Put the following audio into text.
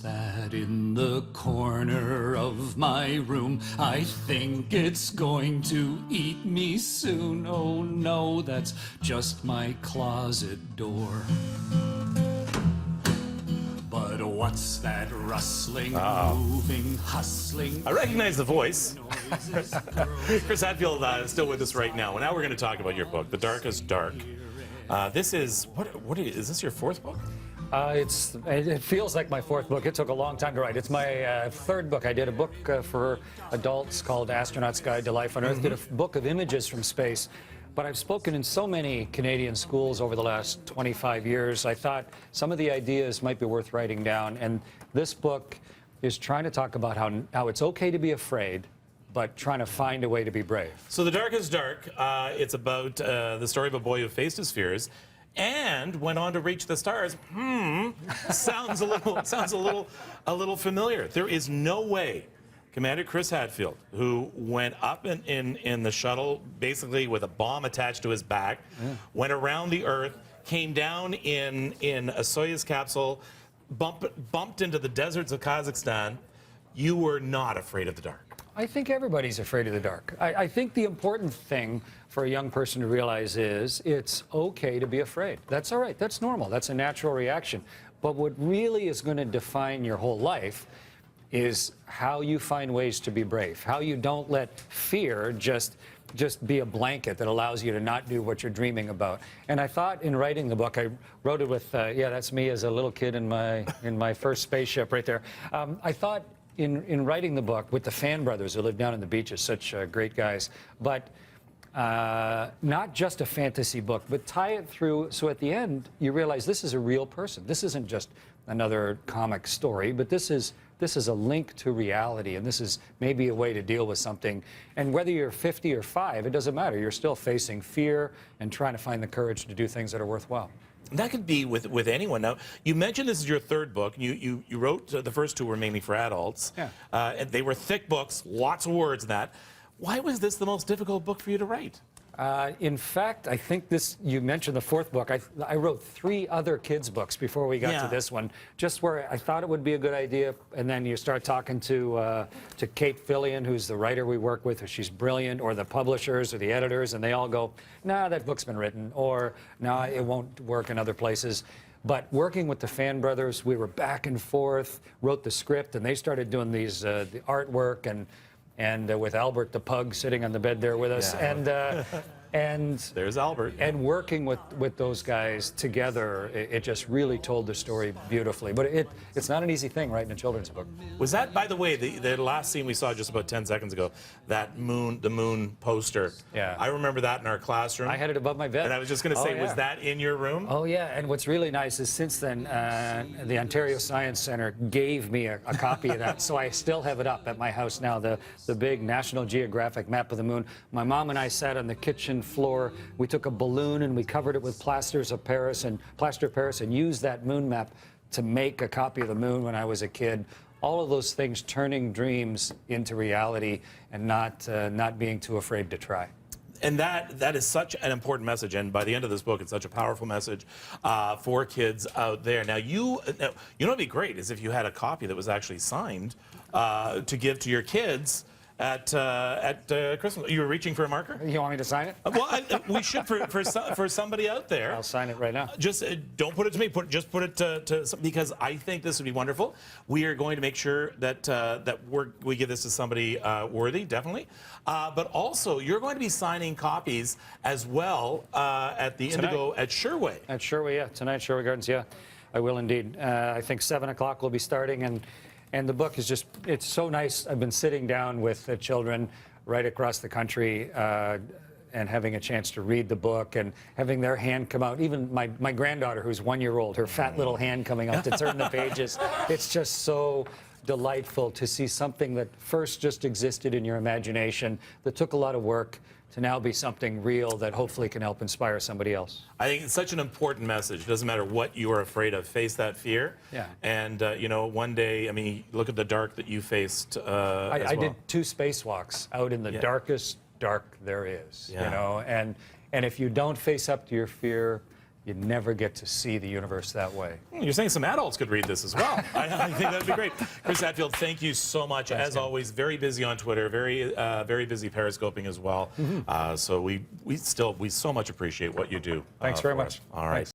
That in the corner of my room, I think it's going to eat me soon. Oh no, that's just my closet door. But what's that rustling, moving, hustling? I recognize the voice. Chris Hadfield is still with us right now. Well, now we're going to talk about your book, The Darkest Dark. This is, is this your fourth book? It feels like my fourth book. It took a long time to write. It's my third book. I did a book for adults called Astronaut's Guide to Life on Earth. Did a book of images from space. But I've spoken in so many Canadian schools over the last 25 years. I thought some of the ideas might be worth writing down. And this book is trying to talk about how it's okay to be afraid, but trying to find a way to be brave. So The Darkest Dark, it's about the story of a boy who faced his fears and went on to reach the stars. Sounds a little familiar. There is no way Commander Chris Hadfield, who went up in the shuttle basically with a bomb attached to his back, went around the Earth, came down in a Soyuz capsule, bumped into the deserts of Kazakhstan. You were not afraid of the dark. I think everybody's afraid of the dark. I think the important thing for a young person to realize is it's okay to be afraid. That's all right. That's normal. That's a natural reaction. But what really is going to define your whole life is how you find ways to be brave, how you don't let fear just be a blanket that allows you to not do what you're dreaming about. And I thought in writing the book, I wrote it with, yeah, that's me as a little kid in my first spaceship right there. I thought in writing the book with the Fan brothers who live down in the beaches, such great guys, but not just a fantasy book, but tie it through so at the end you realize this is a real person. This isn't just another comic story, but this is a link to reality, and this is maybe a way to deal with something. And whether you're 50 or 5, it doesn't matter. You're still facing fear and trying to find the courage to do things that are worthwhile. That could be with anyone. Now, you mentioned this is your third book. You wrote, the first two were mainly for adults. Yeah. And they were thick books, lots of words in that. Why was this the most difficult book for you to write? In fact, I think you mentioned the fourth book. I wrote 3 other kids' books before we got to this one, just where I thought it would be a good idea. And then you start talking to Kate Fillion, who's the writer we work with. She's brilliant, or the publishers or the editors, and they all go, nah, that book's been written, or nah, it won't work in other places. But working with the Fan brothers, we were back and forth, wrote the script, and they started doing these the artwork and with Albert the pug sitting on the bed there with us, and there's Albert. And working with those guys together, it just really told the story beautifully. But it's not an easy thing writing a children's book. Was that, by the way, the last scene we saw just about 10 seconds ago, the moon poster? Yeah. I remember that in our classroom. I had it above my bed. And I was just going to say, was that in your room? Oh, yeah. And what's really nice is since then, the Ontario Science Centre gave me a copy of that. So I still have it up at my house now, the big National Geographic map of the moon. My mom and I sat on the kitchen floor. We took a balloon and we covered it with plaster of Paris and used that moon map to make a copy of the moon when I was a kid. All of those things turning dreams into reality and not being too afraid to try. And that is such an important message, and by the end of this book, it's such a powerful message for kids out there. Now, you know what'd be great is if you had a copy that was actually signed to give to your kids at Christmas. You were reaching for a marker? You want me to sign it? Well, we should for somebody out there. I'll sign it right now. Just don't put it to me. Just put it to because I think this would be wonderful. We are going to make sure that we give this to somebody worthy, definitely. But also, you're going to be signing copies as well at the Indigo at Sherway. At Sherway, yeah. Tonight, Sherway Gardens, yeah. I will indeed. I think 7 o'clock we'll be starting, and the book is just, it's so nice. I've been sitting down with the children right across the country and having a chance to read the book and having their hand come out. Even my granddaughter, who's 1 year old, her fat little hand coming out to turn the pages. It's just so delightful to see something that first just existed in your imagination, that took a lot of work, to now be something real that hopefully can help inspire somebody else. I think it's such an important message. It doesn't matter what you are afraid of. Face that fear. Yeah. And, you know, one day, I mean, look at the dark that you faced I did 2 spacewalks out in the darkest dark there is, you know, and if you don't face up to your fear, you never get to see the universe that way. You're saying some adults could read this as well. I think that'd be great. Chris Hadfield, thank you so much. Thanks, as Ken. always, very busy on Twitter, very busy periscoping as well. So we so much appreciate what you do. Thanks very for much. us. All right. Thanks.